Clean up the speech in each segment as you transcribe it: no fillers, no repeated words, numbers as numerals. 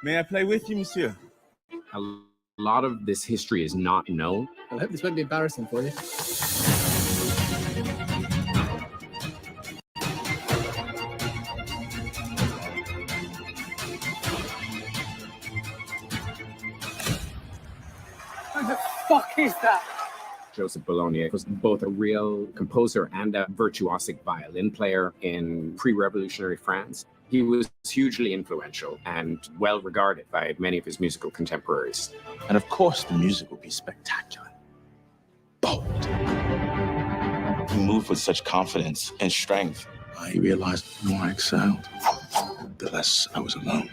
May I play with you, monsieur? A lot of this history is not known. I hope this won't be embarrassing for you. What the fuck is that? Joseph Bologna was both a real composer and a virtuosic violin player in pre-revolutionary France. He was hugely influential and well regarded by many of his musical contemporaries. And of course, the music will be spectacular. Bold. He moved with such confidence and strength. I realized the more I excelled, the less I was alone.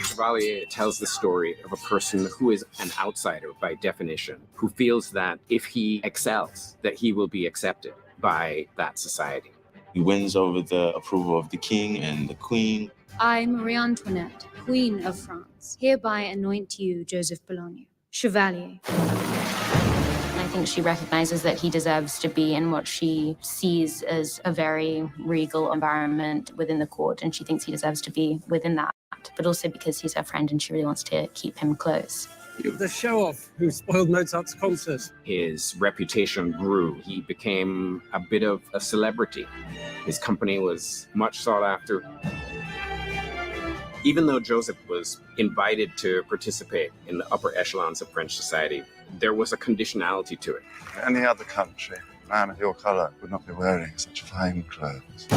Chevalier tells the story of a person who is an outsider by definition, who feels that if he excels, that he will be accepted by that society. He wins over the approval of the king and the queen. I, Marie Antoinette, Queen of France, hereby anoint you, Joseph Bologna, Chevalier. I think she recognizes that he deserves to be in what she sees as a very regal environment within the court, and she thinks he deserves to be within that, but also because he's her friend and she really wants to keep him close. You're the show-off who spoiled Mozart's concert. His reputation grew. He became a bit of a celebrity. His company was much sought after. Even though Joseph was invited to participate in the upper echelons of French society, there was a conditionality to it. In any other country, a man of your color would not be wearing such fine clothes.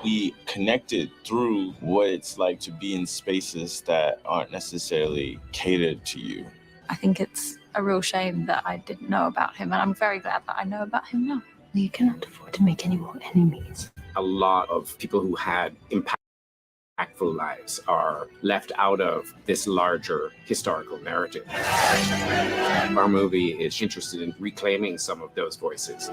We connected through what it's like to be in spaces that aren't necessarily catered to you. I think it's a real shame that I didn't know about him, and I'm very glad that I know about him now. You cannot afford to make any more enemies. A lot of people who had impactful lives are left out of this larger historical narrative. Our movie is interested in reclaiming some of those voices.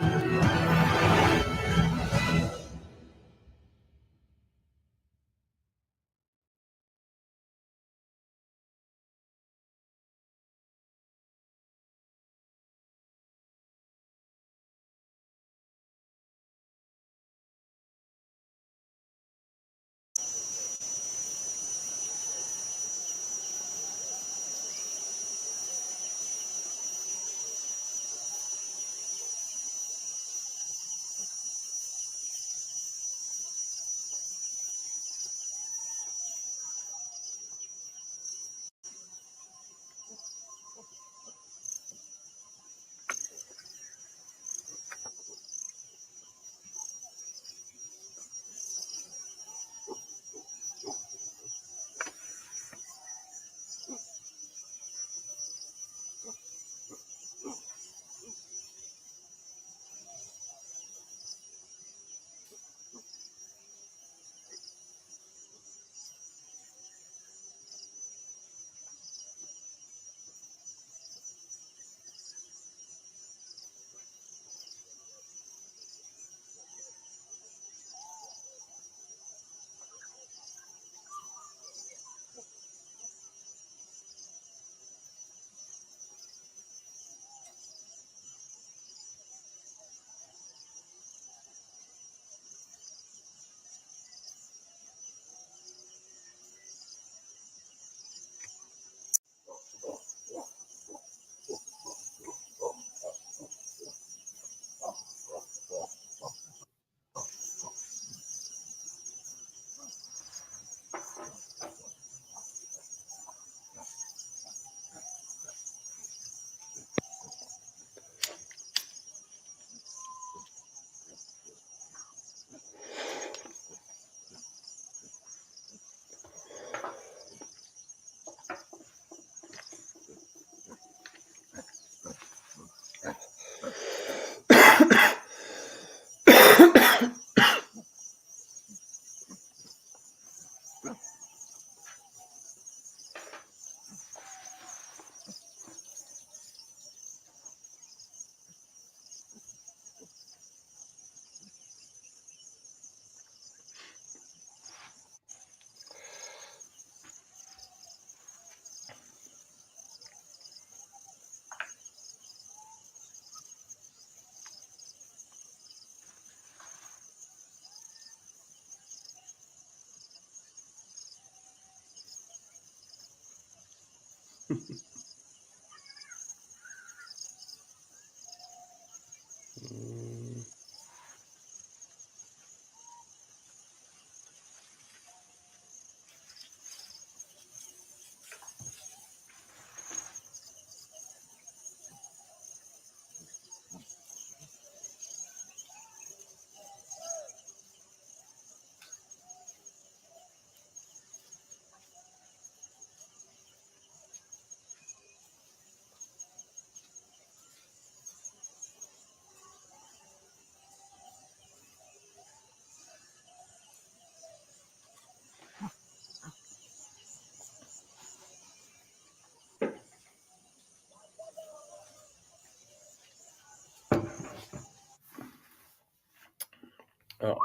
Oh.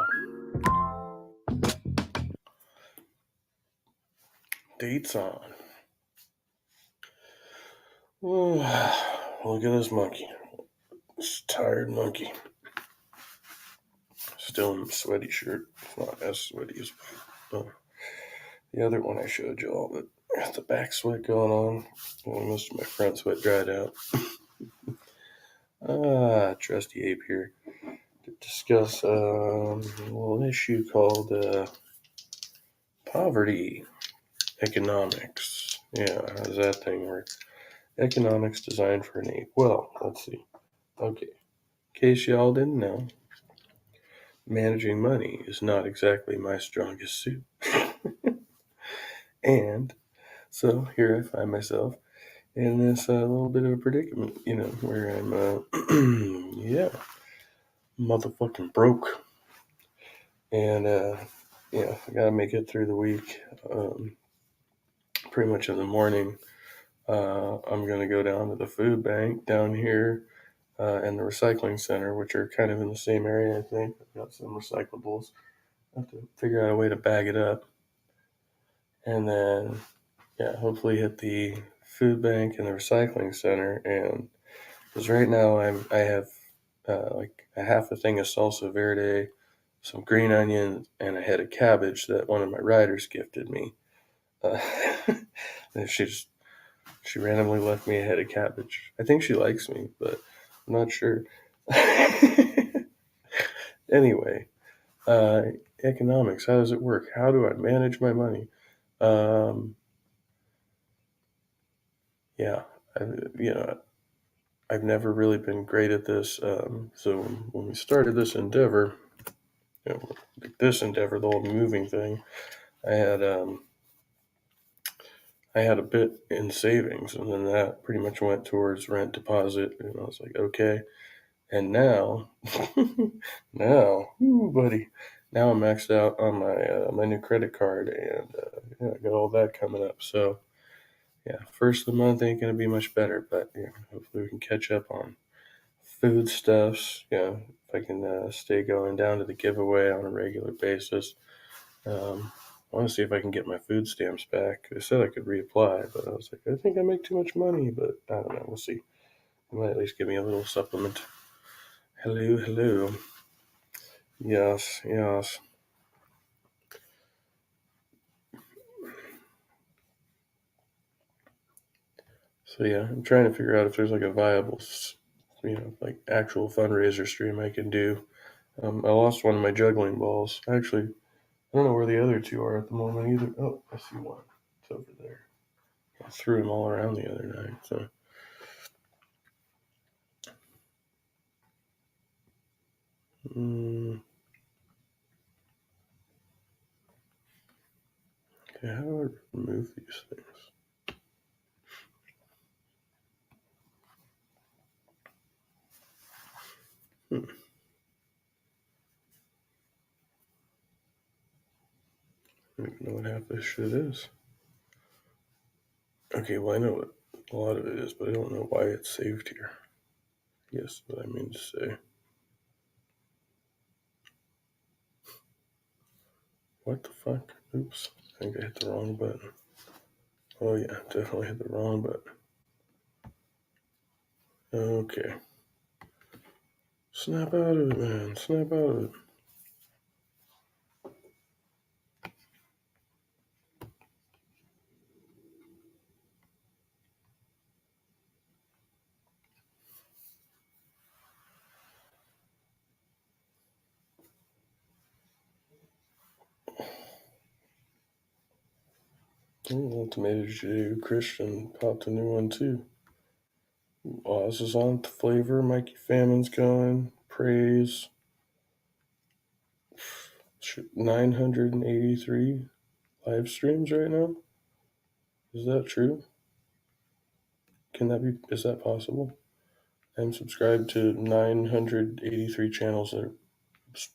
Dates on. Oh, look at this monkey. This tired monkey. Still in a sweaty shirt. It's not as sweaty as the other one I showed you all, but got the back sweat going on. Well, most of my front sweat dried out. Trusty Ape here to discuss a little issue called poverty economics. Yeah, how does that thing work? Economics designed for an ape. Well, let's see. Okay, in case y'all didn't know, managing money is not exactly my strongest suit. And so here I find myself in this little bit of a predicament, where I'm, motherfucking broke. And, I gotta make it through the week. Pretty much in the morning, I'm gonna go down to the food bank down here and the recycling center, which are kind of in the same area, I think. I've got some recyclables. I have to figure out a way to bag it up. And then, hopefully hit the food bank and the recycling center. And because right now I have like a half a thing of salsa verde, some green onions, and a head of cabbage that one of my riders gifted me. And she randomly left me a head of cabbage. I think she likes me, but I'm not sure. Anyway, economics. How does it work? How do I manage my money? I've never really been great at this. So when we started this endeavor, the whole moving thing, I had a bit in savings, and then that pretty much went towards rent deposit, and I was like, okay. And now, buddy, now I'm maxed out on my new credit card, and I got all that coming up. So first of the month ain't gonna be much better, but hopefully we can catch up on foodstuffs. If I can stay going down to the giveaway on a regular basis. I want to see if I can get my food stamps back. They said I could reapply, but I was like, I think I make too much money, but I don't know. We'll see. They might at least give me a little supplement. Hello. Yes. So I'm trying to figure out if there's like a viable, like actual fundraiser stream I can do. I lost one of my juggling balls. Actually, I don't know where the other two are at the moment either. Oh, I see one. It's over there. I threw them all around the other night. So. Okay, how do I remove these things? I don't even know what half this shit is. Okay, well I know what a lot of it is, but I don't know why it's saved here. Yes, what I mean to say. What the fuck? Oops, I think I hit the wrong button. Oh yeah, definitely hit the wrong button. Okay. Snap out of it, man. Snap out of it. Ooh, Tomato J. Christian popped a new one too. Oz is on Flavor. Mikey Famine's going. Praise. 983 live streams right now. Is that true? Is that possible? I'm subscribed to 983 channels that are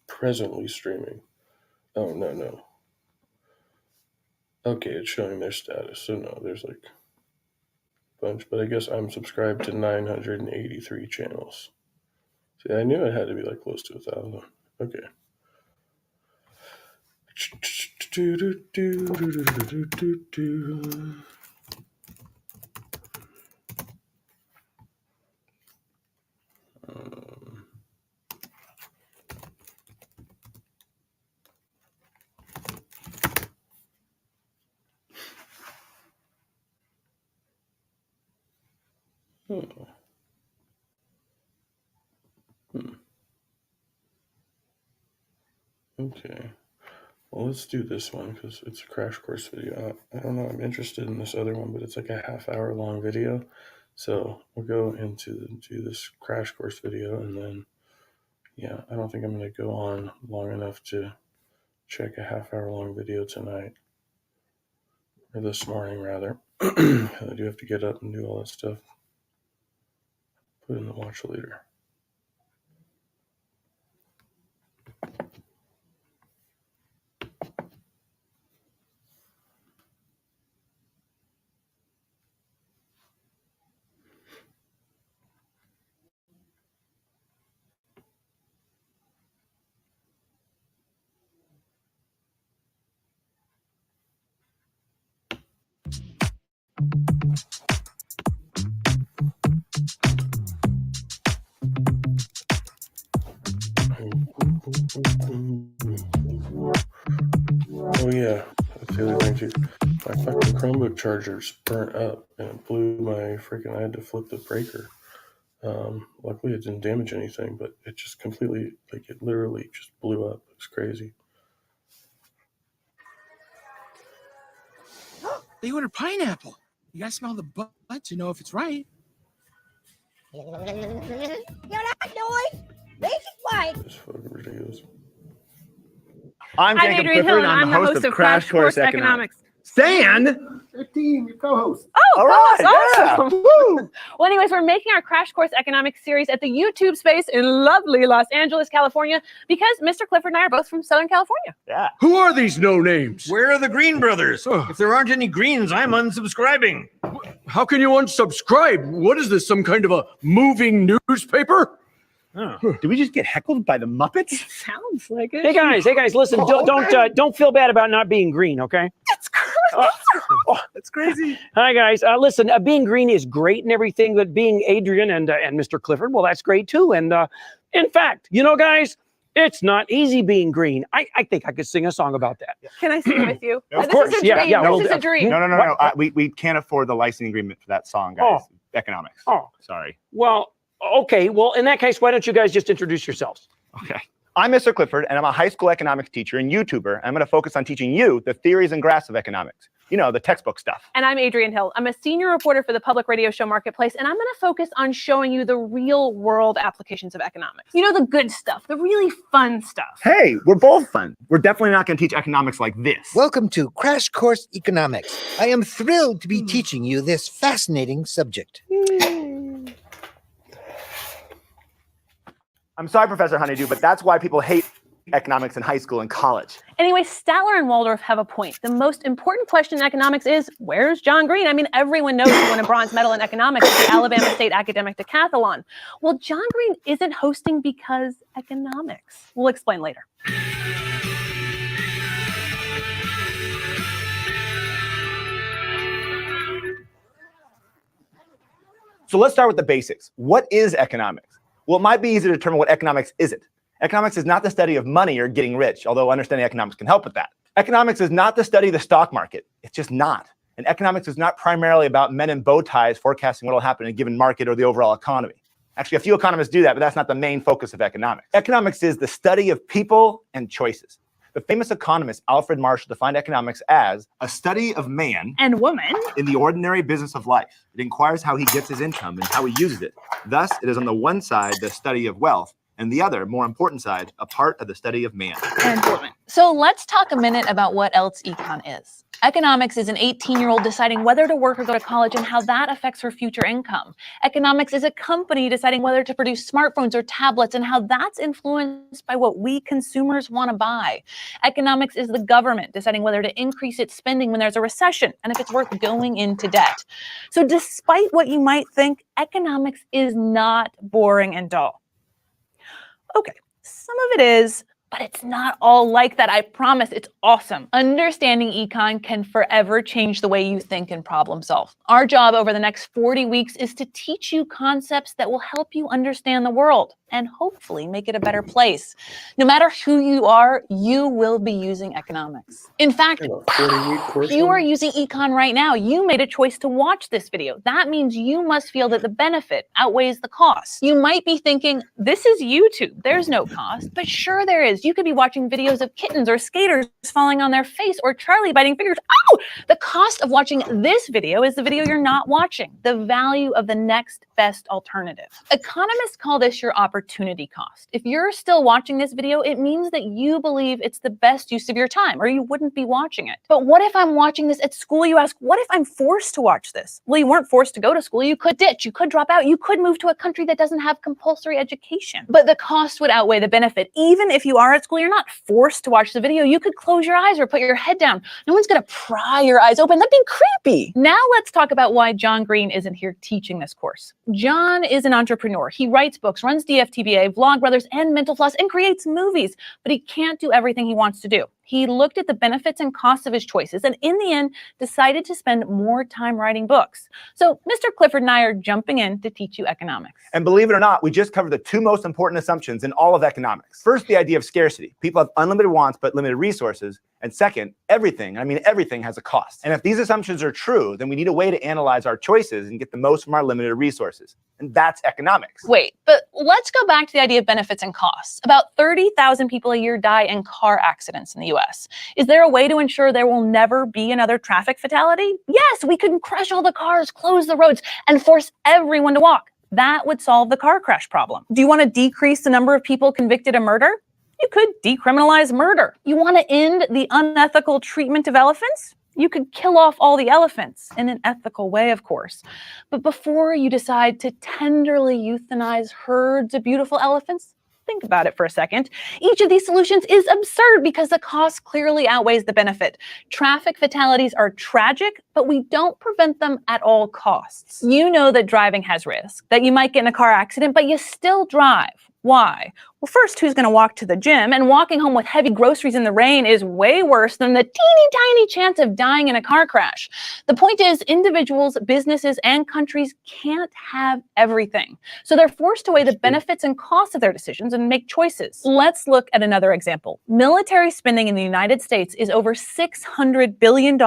presently streaming. Oh, no. Okay, it's showing their status. So no, there's like a bunch, but I guess I'm subscribed to 983 channels. See, I knew it had to be like close to 1,000. Okay. Okay. Well, let's do this one because it's a crash course video. I don't know. I'm interested in this other one, but it's like a half-hour long video. So we'll go do this crash course video, and then, yeah, I don't think I'm going to go on long enough to check a half-hour long video tonight, or this morning rather. I do have to get up and do all that stuff. Put in the watch later. Oh yeah, that's the other thing too. My fucking Chromebook charger's burnt up and it blew my freaking. I had to flip the breaker. Luckily it didn't damage anything, but it just completely, like, it literally just blew up. It's crazy. They ordered pineapple. You gotta smell the butt to know if it's right. You're not noise. Basic white. It's fucking ridiculous. I'm Jacob Clifford, and I'm the host of Crash Course Economics. Stan! 15, your co-host. Oh, All right, awesome. yeah. Woo! Well, anyways, we're making our Crash Course Economics series at the YouTube space in lovely Los Angeles, California, because Mr. Clifford and I are both from Southern California. Yeah. Who are these no-names? Where are the Green brothers? If there aren't any Greens, I'm unsubscribing. How can you unsubscribe? What is this, some kind of a moving newspaper? Oh. Did we just get heckled by the Muppets? Sounds like it. Hey guys, listen, don't feel bad about not being green, okay? That's crazy. That's crazy. Hi guys, listen, being green is great and everything, but being Adrian and Mr. Clifford, well, that's great too. And in fact, you know, guys, it's not easy being green. I think I could sing a song about that. Can I sing with you? Of course, this is a dream. yeah. This is a dream. No. We can't afford the licensing agreement for that song, guys. Oh. Economics. Oh. Sorry. Well, okay. Well, in that case, why don't you guys just introduce yourselves? Okay. I'm Mr. Clifford, and I'm a high school economics teacher and YouTuber. I'm going to focus on teaching you the theories and graphs of economics. You know, the textbook stuff. And I'm Adrian Hill. I'm a senior reporter for the public radio show Marketplace, and I'm going to focus on showing you the real world applications of economics. You know, the good stuff, the really fun stuff. Hey, we're both fun. We're definitely not going to teach economics like this. Welcome to Crash Course Economics. I am thrilled to be teaching you this fascinating subject. I'm sorry, Professor Honeydew, but that's why people hate economics in high school and college. Anyway, Statler and Waldorf have a point. The most important question in economics is, where's John Green? I mean, everyone knows he won a bronze medal in economics at the Alabama State Academic Decathlon. Well, John Green isn't hosting because economics. We'll explain later. So let's start with the basics. What is economics? Well, it might be easy to determine what economics isn't. Economics is not the study of money or getting rich, although understanding economics can help with that. Economics is not the study of the stock market. It's just not. And economics is not primarily about men in bow ties forecasting what will happen in a given market or the overall economy. Actually, a few economists do that, but that's not the main focus of economics. Economics is the study of people and choices. The famous economist Alfred Marshall defined economics as a study of man and woman in the ordinary business of life. It inquires how he gets his income and how he uses it. Thus, it is on the one side the study of wealth, and the other, more important side, a part of the study of man. and woman. So let's talk a minute about what else econ is. Economics is an 18-year-old deciding whether to work or go to college and how that affects her future income. Economics is a company deciding whether to produce smartphones or tablets and how that's influenced by what we consumers want to buy. Economics is the government deciding whether to increase its spending when there's a recession and if it's worth going into debt. So despite what you might think, economics is not boring and dull. Okay, some of it is, but it's not all like that. I promise it's awesome. Understanding econ can forever change the way you think and problem solve. Our job over the next 40 weeks is to teach you concepts that will help you understand the world and hopefully make it a better place. No matter who you are, you will be using economics. In fact, you are using econ right now. You made a choice to watch this video. That means you must feel that the benefit outweighs the cost. You might be thinking, this is YouTube. There's no cost, but sure there is. You could be watching videos of kittens or skaters falling on their face or Charlie biting fingers. Oh, the cost of watching this video is the video you're not watching, the value of the next best alternative. Economists call this your opportunity cost. If you're still watching this video, it means that you believe it's the best use of your time, or you wouldn't be watching it. But what if I'm watching this at school? You ask, what if I'm forced to watch this? Well, you weren't forced to go to school. You could ditch, you could drop out, you could move to a country that doesn't have compulsory education. But the cost would outweigh the benefit. Even if you are at school, you're not forced to watch the video. You could close your eyes or put your head down. No one's gonna pry your eyes open. That'd be creepy. Now let's talk about why John Green isn't here teaching this course. John is an entrepreneur. He writes books, runs DFTBA, Vlogbrothers, and Mental Floss, and creates movies, but he can't do everything he wants to do. He looked at the benefits and costs of his choices, and in the end, decided to spend more time writing books. So Mr. Clifford and I are jumping in to teach you economics. And believe it or not, we just covered the two most important assumptions in all of economics. First, the idea of scarcity. People have unlimited wants, but limited resources. And second, everything, I mean everything, has a cost. And if these assumptions are true, then we need a way to analyze our choices and get the most from our limited resources. And that's economics. Wait, but let's go back to the idea of benefits and costs. About 30,000 people a year die in car accidents in the US. Is there a way to ensure there will never be another traffic fatality? Yes, we could crush all the cars, close the roads, and force everyone to walk. That would solve the car crash problem. Do you want to decrease the number of people convicted of murder? You could decriminalize murder. You want to end the unethical treatment of elephants? You could kill off all the elephants in an ethical way, of course. But before you decide to tenderly euthanize herds of beautiful elephants, think about it for a second. Each of these solutions is absurd because the cost clearly outweighs the benefit. Traffic fatalities are tragic, but we don't prevent them at all costs. You know that driving has risk, that you might get in a car accident, but you still drive. Why? Well, first, who's going to walk to the gym? And walking home with heavy groceries in the rain is way worse than the teeny tiny chance of dying in a car crash. The point is, individuals, businesses, and countries can't have everything. So they're forced to weigh the benefits and costs of their decisions and make choices. Let's look at another example. Military spending in the United States is over $600 billion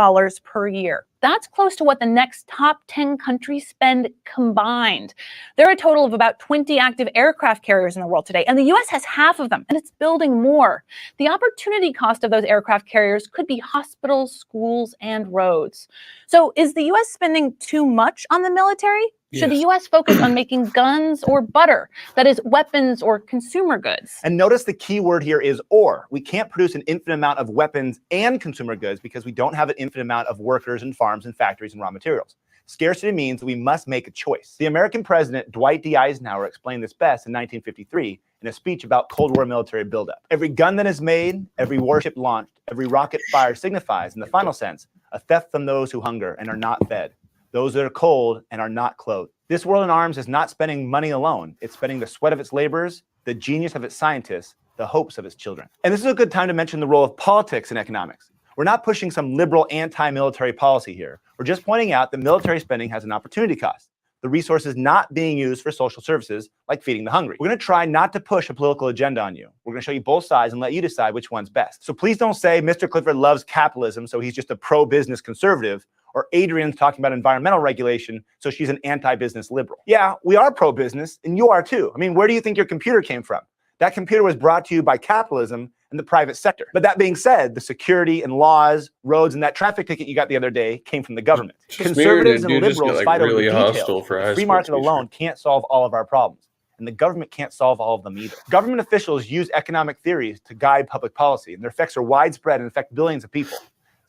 per year. That's close to what the next top 10 countries spend combined. There are a total of about 20 active aircraft carriers in the world today, and the US has half of them, and it's building more. The opportunity cost of those aircraft carriers could be hospitals, schools, and roads. So is the US spending too much on the military? Should the US focus on making guns or butter? That is, weapons or consumer goods? And notice the key word here is or. We can't produce an infinite amount of weapons and consumer goods because we don't have an infinite amount of workers and farms and factories and raw materials. Scarcity means that we must make a choice. The American president, Dwight D. Eisenhower, explained this best in 1953 in a speech about Cold War military buildup. Every gun that is made, every warship launched, every rocket fired signifies, in the final sense, a theft from those who hunger and are not fed, those that are cold and are not clothed. This world in arms is not spending money alone. It's spending the sweat of its laborers, the genius of its scientists, the hopes of its children. And this is a good time to mention the role of politics in economics. We're not pushing some liberal anti-military policy here. We're just pointing out that military spending has an opportunity cost. The resources not being used for social services like feeding the hungry. We're going to try not to push a political agenda on you. We're going to show you both sides and let you decide which one's best. So please don't say Mr. Clifford loves capitalism, so he's just a pro-business conservative, or Adrian's talking about environmental regulation, so she's an anti-business liberal. Yeah, we are pro-business, and you are too. I mean, where do you think your computer came from? That computer was brought to you by capitalism, and the private sector. But that being said, the security and laws, roads, and that traffic ticket you got the other day came from the government. Conservatives and liberals fight over the details. The free market alone can't solve all of our problems, and the government can't solve all of them either. Government officials use economic theories to guide public policy, and their effects are widespread and affect billions of people.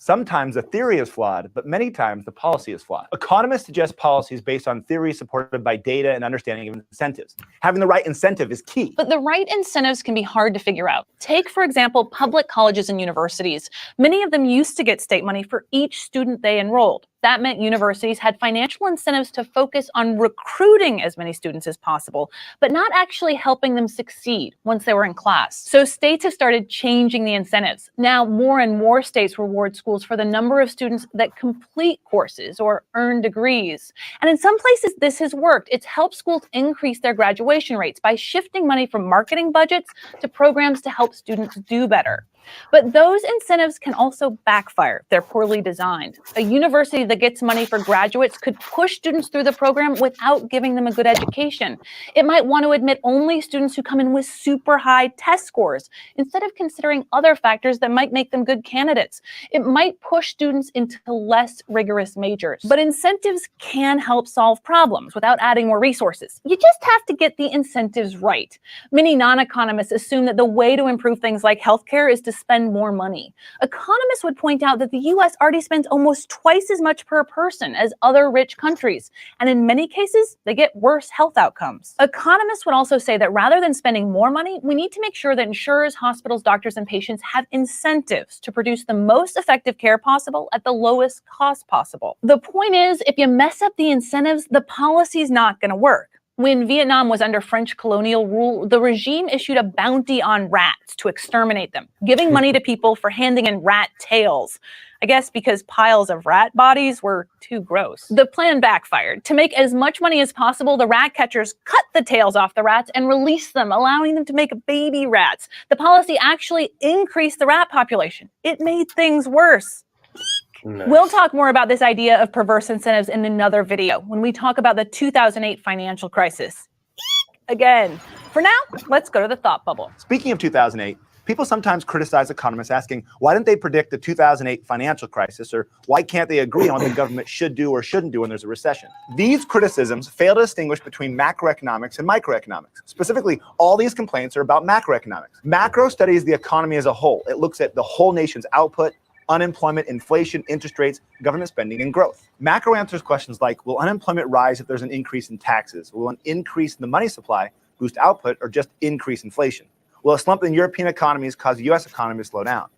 Sometimes the theory is flawed, but many times the policy is flawed. Economists suggest policies based on theories supported by data and understanding of incentives. Having the right incentive is key. But the right incentives can be hard to figure out. Take, for example, public colleges and universities. Many of them used to get state money for each student they enrolled. That meant universities had financial incentives to focus on recruiting as many students as possible, but not actually helping them succeed once they were in class. So states have started changing the incentives. Now, more and more states reward schools for the number of students that complete courses or earn degrees. And in some places, this has worked. It's helped schools increase their graduation rates by shifting money from marketing budgets to programs to help students do better. But those incentives can also backfire if they're poorly designed. A university that gets money for graduates could push students through the program without giving them a good education. It might want to admit only students who come in with super high test scores, instead of considering other factors that might make them good candidates. It might push students into less rigorous majors. But incentives can help solve problems without adding more resources. You just have to get the incentives right. Many non-economists assume that the way to improve things like healthcare is to spend more money. Economists would point out that the US already spends almost twice as much per person as other rich countries, and in many cases, they get worse health outcomes. Economists would also say that rather than spending more money, we need to make sure that insurers, hospitals, doctors, and patients have incentives to produce the most effective care possible at the lowest cost possible. The point is, if you mess up the incentives, the policy's not going to work. When Vietnam was under French colonial rule, the regime issued a bounty on rats to exterminate them, giving money to people for handing in rat tails. I guess because piles of rat bodies were too gross. The plan backfired. To make as much money as possible, the rat catchers cut the tails off the rats and released them, allowing them to make baby rats. The policy actually increased the rat population. It made things worse. Nice. We'll talk more about this idea of perverse incentives in another video when we talk about the 2008 financial crisis. Again, for now, let's go to the thought bubble. Speaking of 2008, people sometimes criticize economists asking, why didn't they predict the 2008 financial crisis, or why can't they agree on what the government should do or shouldn't do when there's a recession? These criticisms fail to distinguish between macroeconomics and microeconomics. Specifically, all these complaints are about macroeconomics. Macro studies the economy as a whole. It looks at the whole nation's output, unemployment, inflation, interest rates, government spending, and growth. Macro answers questions like, will unemployment rise if there's an increase in taxes? Will an increase in the money supply boost output or just increase inflation? Will a slump in European economies cause the US economy to slow down?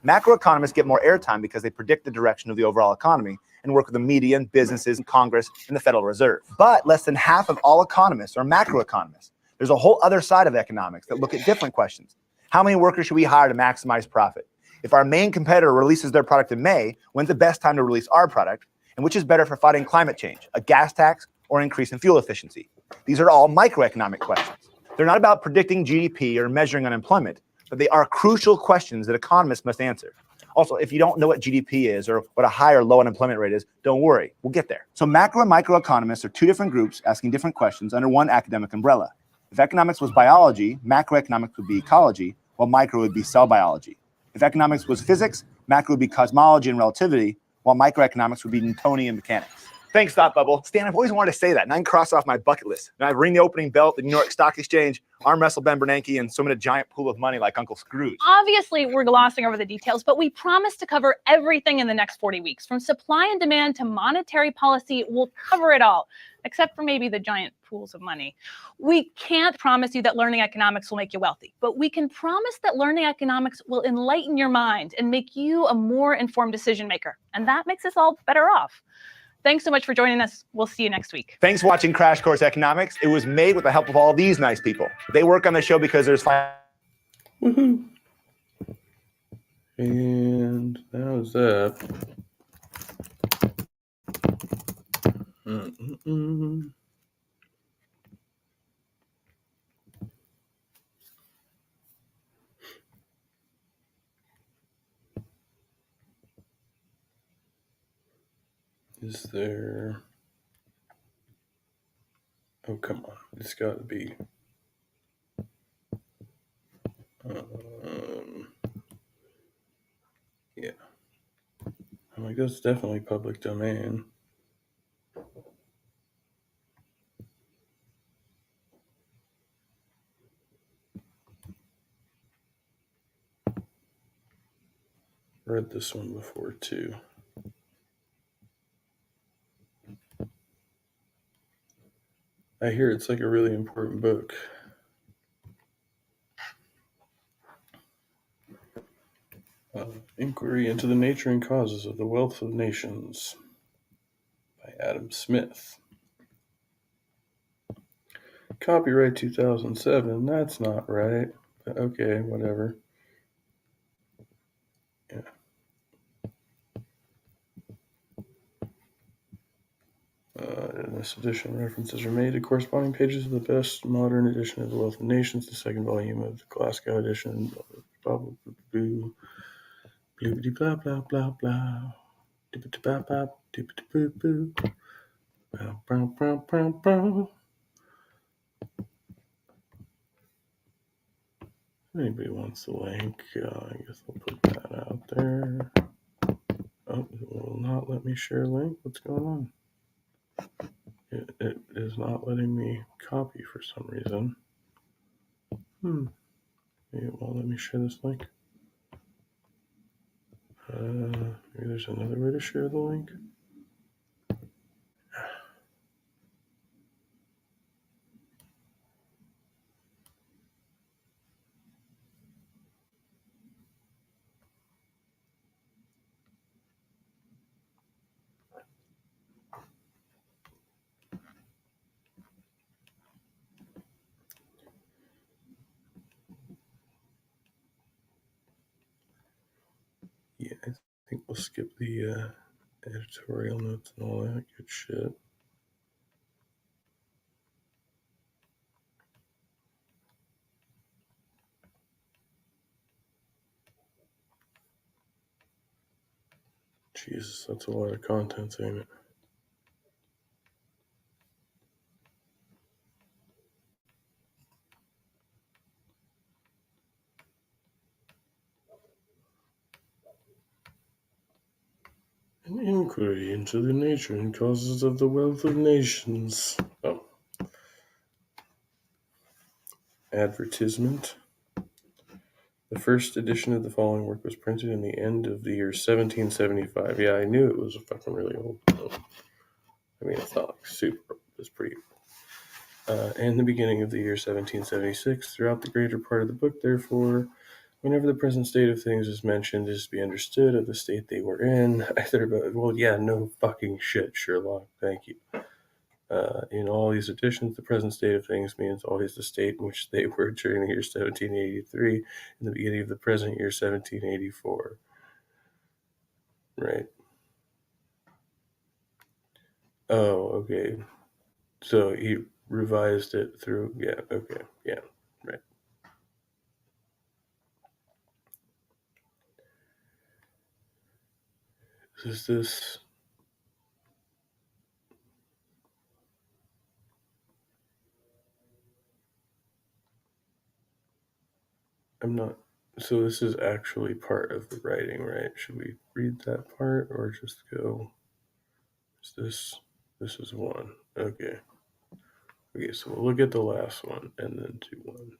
Macroeconomists get more airtime because they predict the direction of the overall economy and work with the media and businesses and Congress and the Federal Reserve. But less than half of all economists are macroeconomists. There's a whole other side of economics that look at different questions. How many workers should we hire to maximize profit? If our main competitor releases their product in May, when's the best time to release our product? And which is better for fighting climate change, a gas tax or an increase in fuel efficiency? These are all microeconomic questions. They're not about predicting GDP or measuring unemployment, but they are crucial questions that economists must answer. Also, if you don't know what GDP is or what a high or low unemployment rate is, don't worry, we'll get there. So macro and microeconomists are two different groups asking different questions under one academic umbrella. If economics was biology, macroeconomics would be ecology, while micro would be cell biology. If economics was physics, macro would be cosmology and relativity, while microeconomics would be Newtonian mechanics. Thanks, Thought Bubble. Stan, I've always wanted to say that, and I can cross off my bucket list. And I ring the opening bell at the New York Stock Exchange, arm wrestle Ben Bernanke, and swim in a giant pool of money like Uncle Scrooge. Obviously, we're glossing over the details, but we promise to cover everything in the next 40 weeks. From supply and demand to monetary policy, we'll cover it all, except for maybe the giant pools of money. We can't promise you that learning economics will make you wealthy, but we can promise that learning economics will enlighten your mind and make you a more informed decision maker. And that makes us all better off. Thanks so much for joining us. We'll see you next week. Thanks for watching Crash Course Economics. It was made with the help of all these nice people. They work on the show because there's Woohoo. And that was that. Is there... Oh, come on. It's got to be... Yeah. I'm like, that's definitely public domain. Read this one before too. I hear it's like a really important book. Inquiry into the Nature and Causes of the Wealth of Nations by Adam Smith. Copyright 2007. That's not right. But okay, whatever. Yeah. In this edition, references are made to corresponding pages of the best modern edition of The Wealth of Nations, the second volume of the Glasgow edition. Blah, blah, blah, blah, bloopity blah, blah, blah, blah. Dippity blah, blah, dippity boo, boo. Bow, bow, bow, bow, bow. If anybody wants the link, I guess I'll put that out there. Oh, it will not let me share a link. What's going on? It is not letting me copy for some reason. Maybe it won't let me share this link. Maybe there's another way to share the link. Yeah, I think we'll skip the editorial notes and all that good shit. Jesus, that's a lot of content, ain't it? An inquiry into the nature and causes of the wealth of nations. Oh. Advertisement. The first edition of the following work was printed in the end of the year 1775. Yeah, I knew it was fucking really old. I mean, it's not like super, it's pretty and the beginning of the year 1776. Throughout the greater part of the book, therefore, whenever the present state of things is mentioned, is to be understood of the state they were in. Either about, well, yeah, no fucking shit, Sherlock. Thank you. In all these editions, the present state of things means always the state in which they were during the year 1783 and the beginning of the present year 1784. Right. Oh, okay. So he revised it through. Yeah, okay. Yeah, right. Is this. I'm not. So this is actually part of the writing, right? Should we read that part or just go? Is this? This is one. Okay. Okay, so we'll look at the last one and then do one.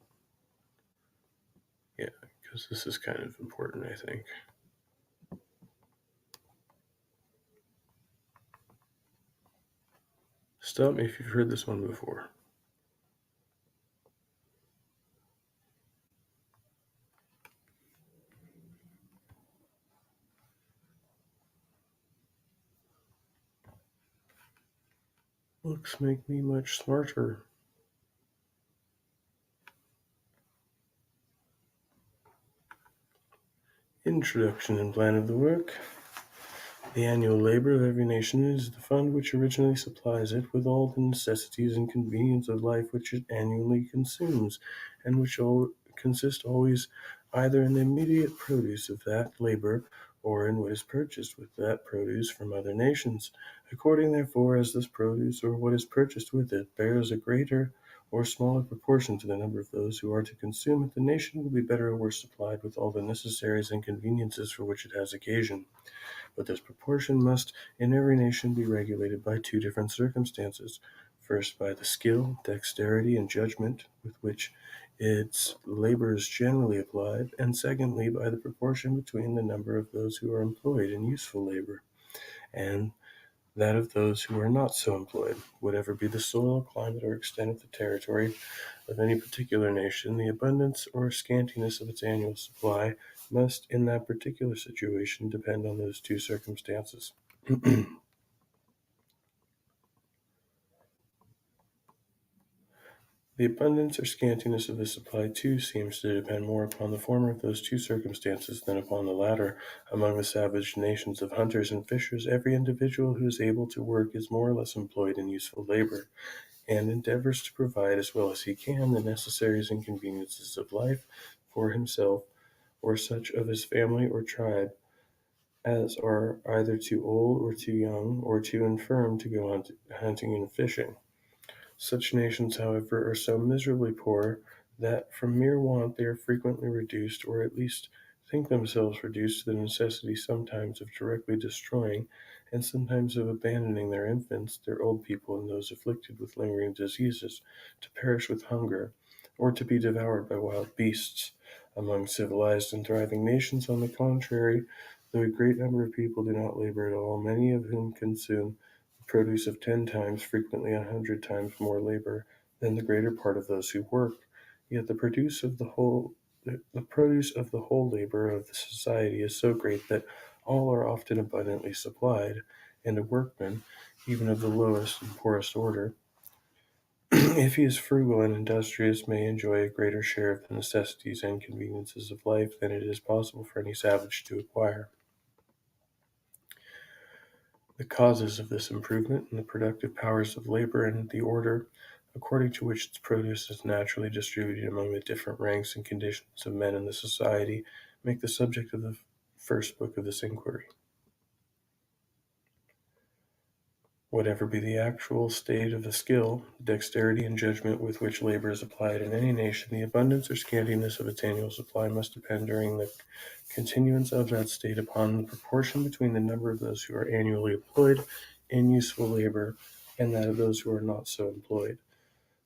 Yeah, because this is kind of important, I think. Stop me if you've heard this one before. Books make me much smarter. Introduction and plan of the work. The annual labor of every nation is the fund which originally supplies it with all the necessities and convenience of life which it annually consumes, and which all consist always either in the immediate produce of that labor or in what is purchased with that produce from other nations. According, therefore, as this produce or what is purchased with it bears a greater or smaller proportion to the number of those who are to consume it, the nation will be better or worse supplied with all the necessaries and conveniences for which it has occasion. But this proportion must in every nation be regulated by two different circumstances. First, by the skill, dexterity, and judgment with which its labor is generally applied, and secondly, by the proportion between the number of those who are employed in useful labor, and that of those who are not so employed. Whatever be the soil, climate, or extent of the territory of any particular nation, the abundance or scantiness of its annual supply must, in that particular situation, depend on those two circumstances. The abundance or scantiness of the supply, too, seems to depend more upon the former of those two circumstances than upon the latter. Among the savage nations of hunters and fishers, every individual who is able to work is more or less employed in useful labor, and endeavors to provide as well as he can the necessaries and conveniences of life for himself or such of his family or tribe as are either too old or too young or too infirm to go on hunting and fishing. Such nations, however, are so miserably poor that from mere want they are frequently reduced, or at least think themselves reduced, to the necessity sometimes of directly destroying, and sometimes of abandoning their infants, their old people, and those afflicted with lingering diseases, to perish with hunger, or to be devoured by wild beasts. Among civilized and thriving nations, on the contrary, though a great number of people do not labor at all, many of whom consume produce of 10 times, frequently 100 times more labor than the greater part of those who work, yet the produce of the whole labor of the society is so great that all are often abundantly supplied, and a workman, even of the lowest and poorest order, if he is frugal and industrious, may enjoy a greater share of the necessities and conveniences of life than it is possible for any savage to acquire. The causes of this improvement in the productive powers of labor and the order according to which its produce is naturally distributed among the different ranks and conditions of men in the society make the subject of the first book of this inquiry. Whatever be the actual state of the skill, dexterity, and judgment with which labor is applied in any nation, the abundance or scantiness of its annual supply must depend during the continuance of that state upon the proportion between the number of those who are annually employed in useful labor and that of those who are not so employed.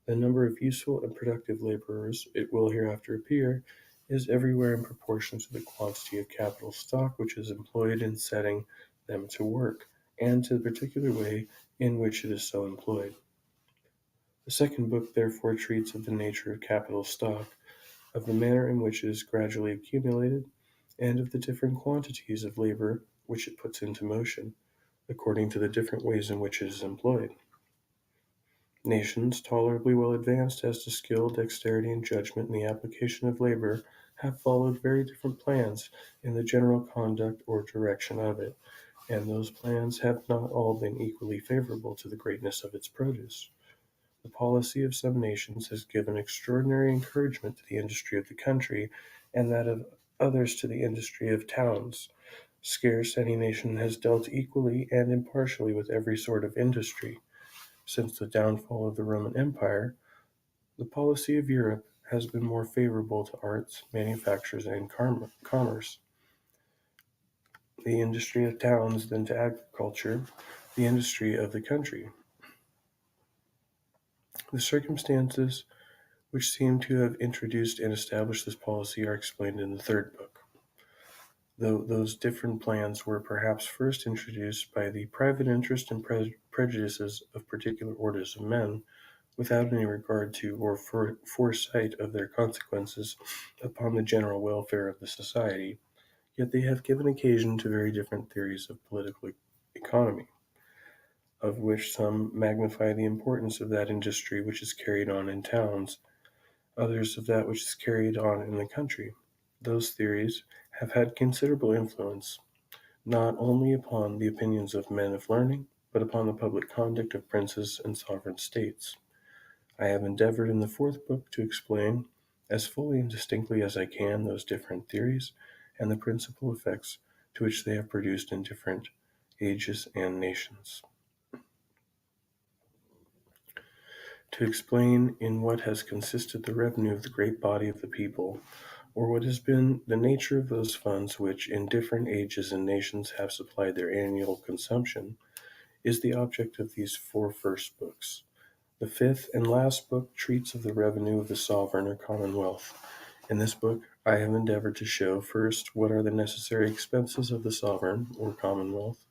The number of useful and productive laborers, it will hereafter appear, is everywhere in proportion to the quantity of capital stock which is employed in setting them to work, and to the particular way in which it is so employed. The second book therefore treats of the nature of capital stock, of the manner in which it is gradually accumulated, and of the different quantities of labor which it puts into motion, according to the different ways in which it is employed. Nations tolerably well advanced as to skill, dexterity, and judgment in the application of labor have followed very different plans in the general conduct or direction of it, and those plans have not all been equally favorable to the greatness of its produce. The policy of some nations has given extraordinary encouragement to the industry of the country, and that of others to the industry of towns. Scarce any nation has dealt equally and impartially with every sort of industry. Since the downfall of the Roman Empire, the policy of Europe has been more favorable to arts, manufactures, and commerce, the industry of towns, than to agriculture, the industry of the country. The circumstances which seem to have introduced and established this policy are explained in the third book. Though those different plans were perhaps first introduced by the private interest and prejudices of particular orders of men, without any regard to or foresight of their consequences upon the general welfare of the society, yet they have given occasion to very different theories of political economy, of which some magnify the importance of that industry which is carried on in towns, others of that which is carried on in the country. Those theories have had considerable influence, not only upon the opinions of men of learning, but upon the public conduct of princes and sovereign states. I have endeavored in the fourth book to explain, as fully and distinctly as I can, those different theories and the principal effects to which they have produced in different ages and nations. to explain in what has consisted the revenue of the great body of the people, or what has been the nature of those funds which in different ages and nations have supplied their annual consumption, is the object of these 4 first books. The 5th and last book treats of the revenue of the sovereign or commonwealth. In this book, I have endeavored to show, first, what are the necessary expenses of the sovereign or commonwealth,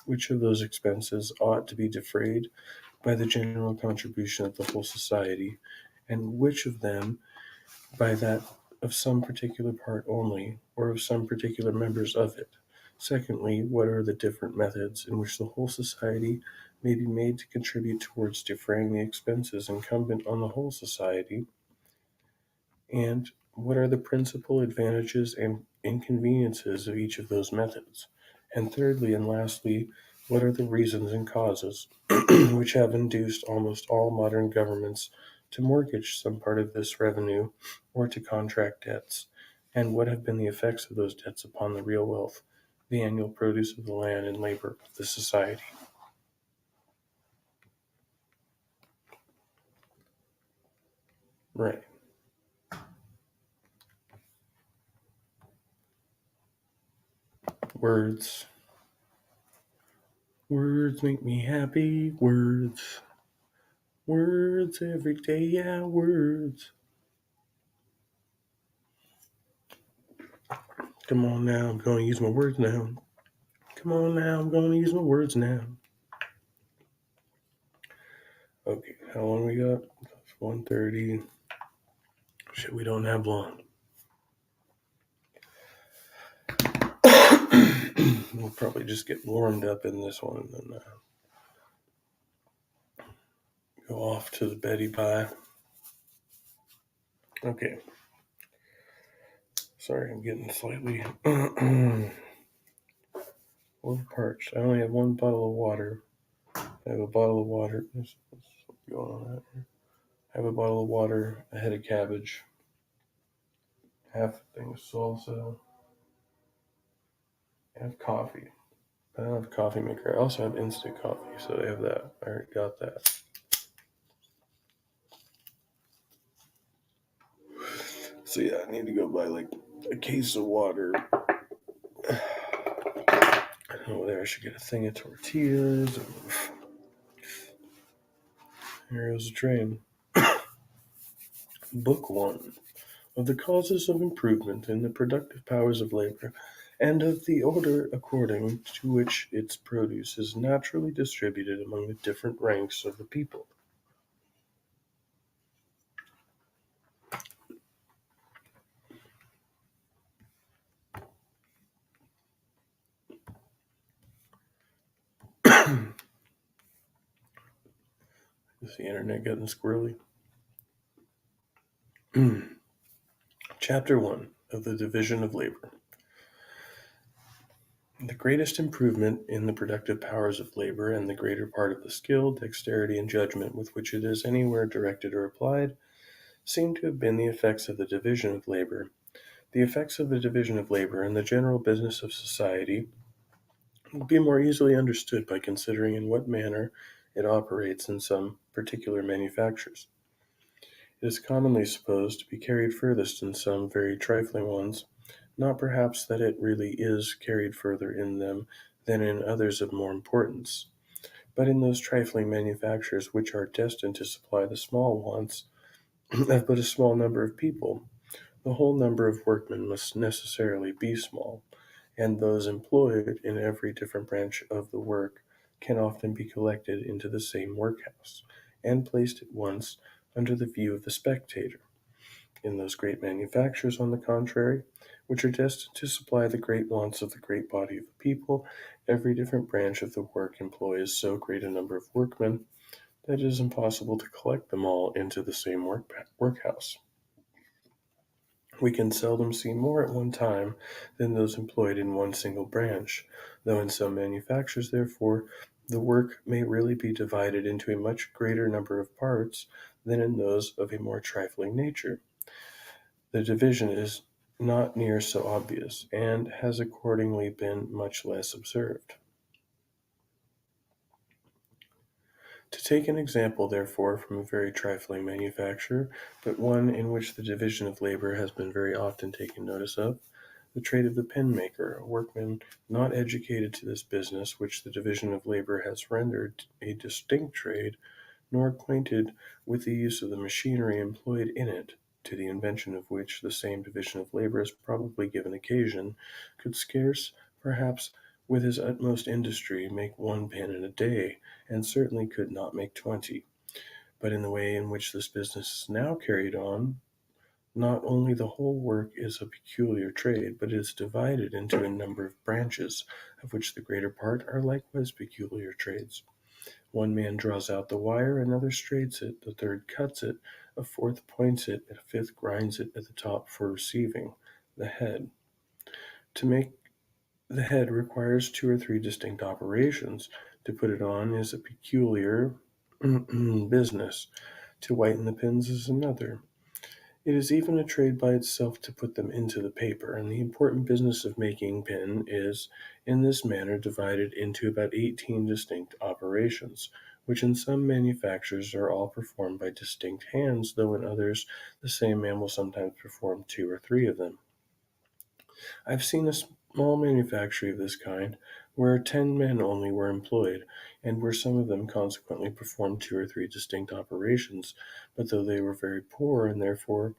which of those expenses ought to be defrayed by the general contribution of the whole society, and which of them by that of some particular part only, or of some particular members of it. Secondly, what are the different methods in which the whole society may be made to contribute towards defraying the expenses incumbent on the whole society, and what are the principal advantages and inconveniences of each of those methods? And thirdly and lastly, what are the reasons and causes which have induced almost all modern governments to mortgage some part of this revenue or to contract debts? And what have been the effects of those debts upon the real wealth, the annual produce of the land and labor of the society? Right. Words. Words make me happy. Words. Words every day, yeah, words. Come on now, I'm going to use my words now. Come on now, I'm going to use my words now. Okay, how long we got? It's 1:30. Shit, we don't have long. We'll probably just get warmed up in this one and then go off to the Betty Pie. Okay. Sorry, I'm getting slightly overparched. I only have 1 bottle of water. I have a bottle of water. What's going on out here? I have a bottle of water, a head of cabbage, half a thing of salsa. I have coffee. I don't have a coffee maker. I also have instant coffee, so I have that. I already got that. So yeah, I need to go buy like a case of water. Over there, I should get a thing of tortillas. Here goes the train. Book 1 of the causes of improvement in the productive powers of labor, and of the order according to which its produce is naturally distributed among the different ranks of the people. Is the internet getting squirrely? Chapter 1 of the Division of Labor. The greatest improvement in the productive powers of labor, and the greater part of the skill, dexterity, and judgment with which it is anywhere directed or applied, seem to have been the effects of the division of labor. The effects of the division of labor in the general business of society will be more easily understood by considering in what manner it operates in some particular manufactures. It is commonly supposed to be carried furthest in some very trifling ones, not perhaps that it really is carried further in them than in others of more importance, but in those trifling manufactures which are destined to supply the small wants of but a small number of people. The whole number of workmen must necessarily be small, and those employed in every different branch of the work can often be collected into the same workhouse, and placed at once under the view of the spectator. In those great manufactures, on the contrary, which are destined to supply the great wants of the great body of the people, every different branch of the work employs so great a number of workmen that it is impossible to collect them all into the same workhouse. We can seldom see more at one time than those employed in one single branch, though in some manufactures, therefore, the work may really be divided into a much greater number of parts than in those of a more trifling nature. The division is not near so obvious, and has accordingly been much less observed. To take an example, therefore, from a very trifling manufacture, but one in which the division of labor has been very often taken notice of, the trade of the pen maker, a workman not educated to this business, which the division of labor has rendered a distinct trade, nor acquainted with the use of the machinery employed in it, to the invention of which the same division of labor has probably given occasion, could scarce, perhaps, with his utmost industry, make 1 pen in a day, and certainly could not make 20. But in the way in which this business is now carried on, not only the whole work is a peculiar trade, but it is divided into a number of branches, of which the greater part are likewise peculiar trades. One man draws out the wire, another straights it, the third cuts it, a fourth points it, and a fifth grinds it at the top for receiving the head. To make the head requires 2 or 3 distinct operations. To put it on is a peculiar business. To whiten the pins is another. It is even a trade by itself to put them into the paper, and the important business of making pen is, in this manner, divided into about 18 distinct operations, which in some manufactures are all performed by distinct hands, though in others the same man will sometimes perform 2 or 3 of them. I have seen a small manufactory of this kind, where 10 men only were employed, and where some of them consequently performed 2 or 3 distinct operations, but though they were very poor, and therefore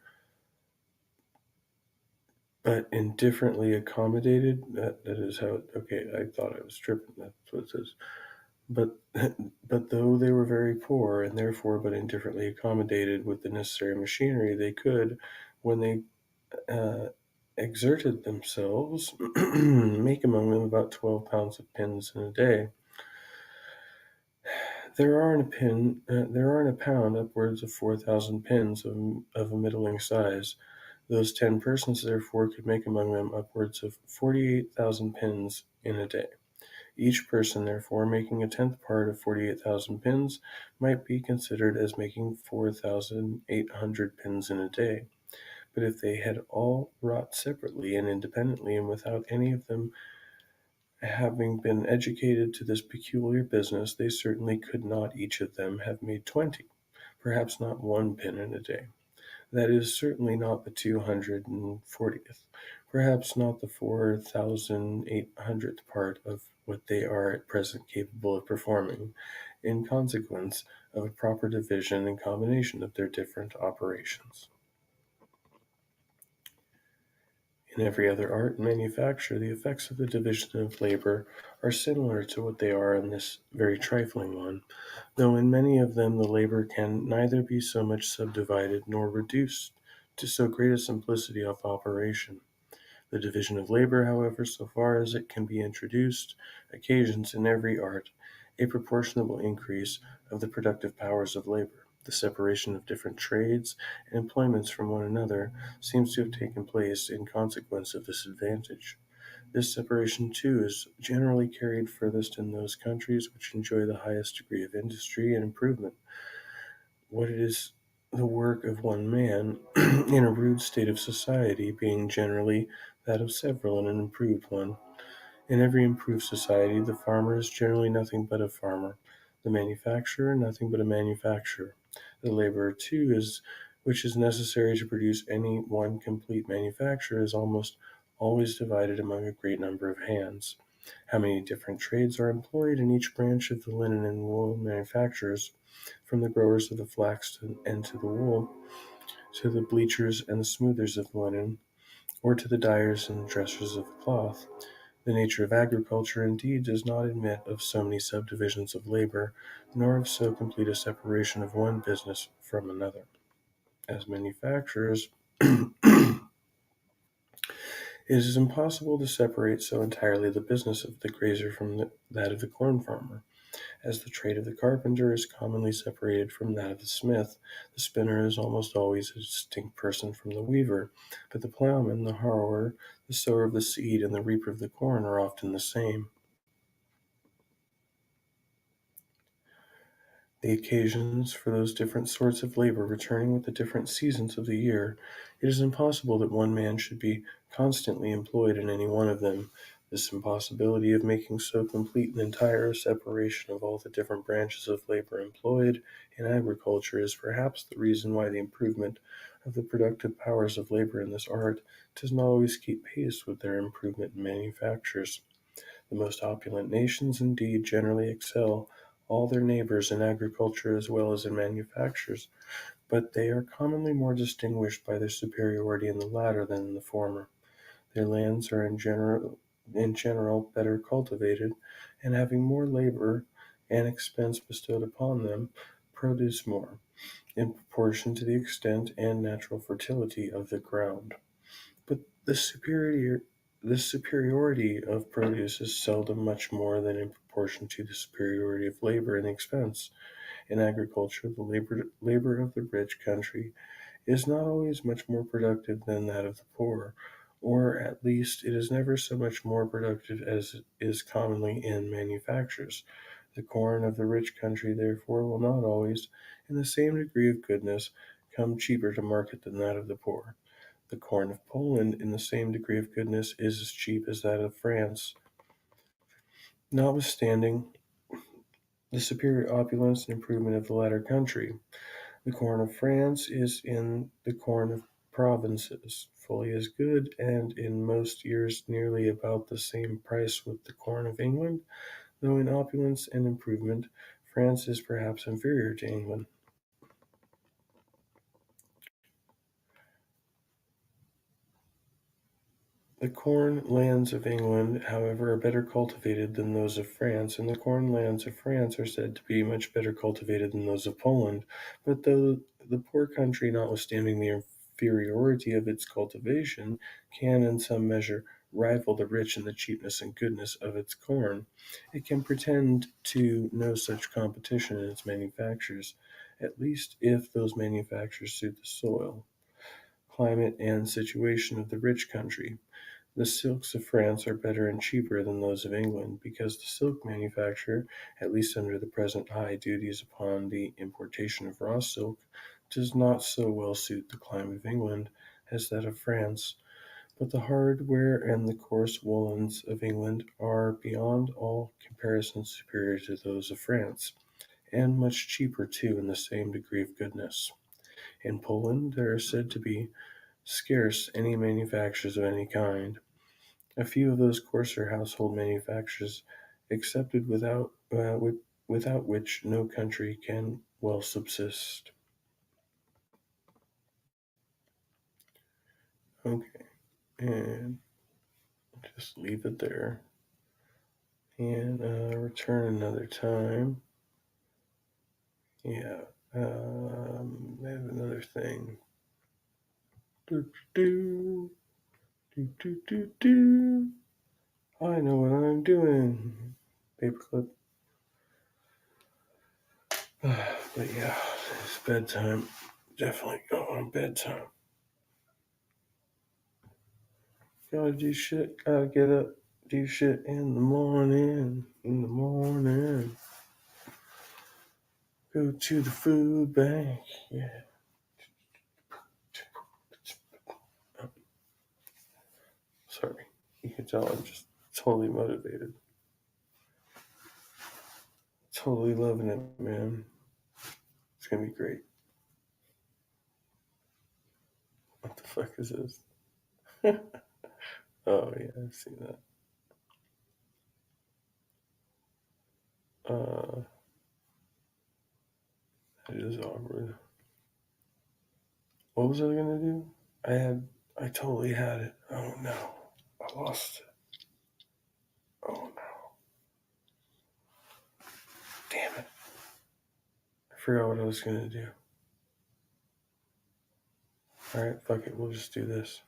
but indifferently accommodated, that is how it, okay, I thought I was tripping, that's what it says. But but though they were very poor, and therefore but indifferently accommodated with the necessary machinery, they could, when they exerted themselves, make among them about 12 pounds of pins in a day. There are in a pound upwards of 4,000 pins of a middling size. Those 10 persons, therefore, could make among them upwards of 48,000 pins in a day. Each person, therefore, making a 10th part of 48,000 pins might be considered as making 4,800 pins in a day. But if they had all wrought separately and independently, and without any of them having been educated to this peculiar business, they certainly could not each of them have made 20, perhaps not 1 pin in a day. That is certainly not the 240th, perhaps not the 4,800th part of what they are at present capable of performing, in consequence of a proper division and combination of their different operations. In every other art and manufacture, the effects of the division of labor are similar to what they are in this very trifling one, though in many of them the labor can neither be so much subdivided nor reduced to so great a simplicity of operation. The division of labor, however, so far as it can be introduced, occasions in every art a proportionable increase of the productive powers of labor. The separation of different trades and employments from one another seems to have taken place in consequence of this advantage. This separation, too, is generally carried furthest in those countries which enjoy the highest degree of industry and improvement. What it is the work of one man in a rude state of society, being generally that of several in an improved one. In every improved society, the farmer is generally nothing but a farmer, the manufacturer nothing but a manufacturer. The laborer, too, which is necessary to produce any one complete manufacture, is almost always divided among a great number of hands. How many different trades are employed in each branch of the linen and wool manufacturers, from the growers of the flax and to the wool, to the bleachers and the smoothers of the linen, or to the dyers and dressers of the cloth. The nature of agriculture, indeed, does not admit of so many subdivisions of labor, nor of so complete a separation of one business from another. As manufacturers, it is impossible to separate so entirely the business of the grazer from that of the corn farmer. As the trade of the carpenter is commonly separated from that of the smith, the spinner is almost always a distinct person from the weaver, but the plowman, the harrower, the sower of the seed, and the reaper of the corn are often the same. The occasions for those different sorts of labor returning with the different seasons of the year, it is impossible that one man should be constantly employed in any one of them. This impossibility of making so complete and entire a separation of all the different branches of labor employed in agriculture is perhaps the reason why the improvement of the productive powers of labor in this art does not always keep pace with their improvement in manufactures. The most opulent nations indeed generally excel all their neighbors in agriculture as well as in manufactures, but they are commonly more distinguished by their superiority in the latter than in the former. Their lands are in general better cultivated, and having more labor and expense bestowed upon them, produce more, in proportion to the extent and natural fertility of the ground. But the superiority of produce is seldom much more than in proportion to the superiority of labor and expense. In agriculture, the labor of the rich country is not always much more productive than that of the poor, or at least it is never so much more productive as is commonly in manufactures. The corn of the rich country, therefore, will not always, in the same degree of goodness, come cheaper to market than that of the poor. The corn of Poland, in the same degree of goodness, is as cheap as that of France. Notwithstanding the superior opulence and improvement of the latter country, the corn of France is in the corn of provinces, fully as good, and in most years nearly about the same price with the corn of England, though in opulence and improvement France is perhaps inferior to England. The corn lands of England, however, are better cultivated than those of France, and the corn lands of France are said to be much better cultivated than those of Poland. But though the poor country, notwithstanding the inferiority of its cultivation, can in some measure rival the rich in the cheapness and goodness of its corn, it can pretend to no such competition in its manufactures, at least if those manufactures suit the soil, climate, and situation of the rich country. The silks of France are better and cheaper than those of England, because the silk manufacture, at least under the present high duties upon the importation of raw silk, does not so well suit the climate of England as that of France. But the hardware and the coarse woolens of England are beyond all comparison superior to those of France, and much cheaper too in the same degree of goodness. In Poland there are said to be scarce any manufactures of any kind. A few of those coarser household manufactures excepted without which no country can well subsist. Okay, and just leave it there and return another time. Yeah, I have another thing. Do. I know what I'm doing. Paperclip. But yeah, it's bedtime. Definitely going bedtime. Gotta do shit. Gotta get up. Do shit in the morning. Go to the food bank. Yeah. Sorry. You can tell I'm just totally motivated. Totally loving it, man. It's gonna be great. What the fuck is this? Oh yeah, I've seen that. It is awkward. What was I gonna do? I totally had it. Oh no. I lost it. Oh no. Damn it. I forgot what I was gonna do. Alright, fuck it, we'll just do this.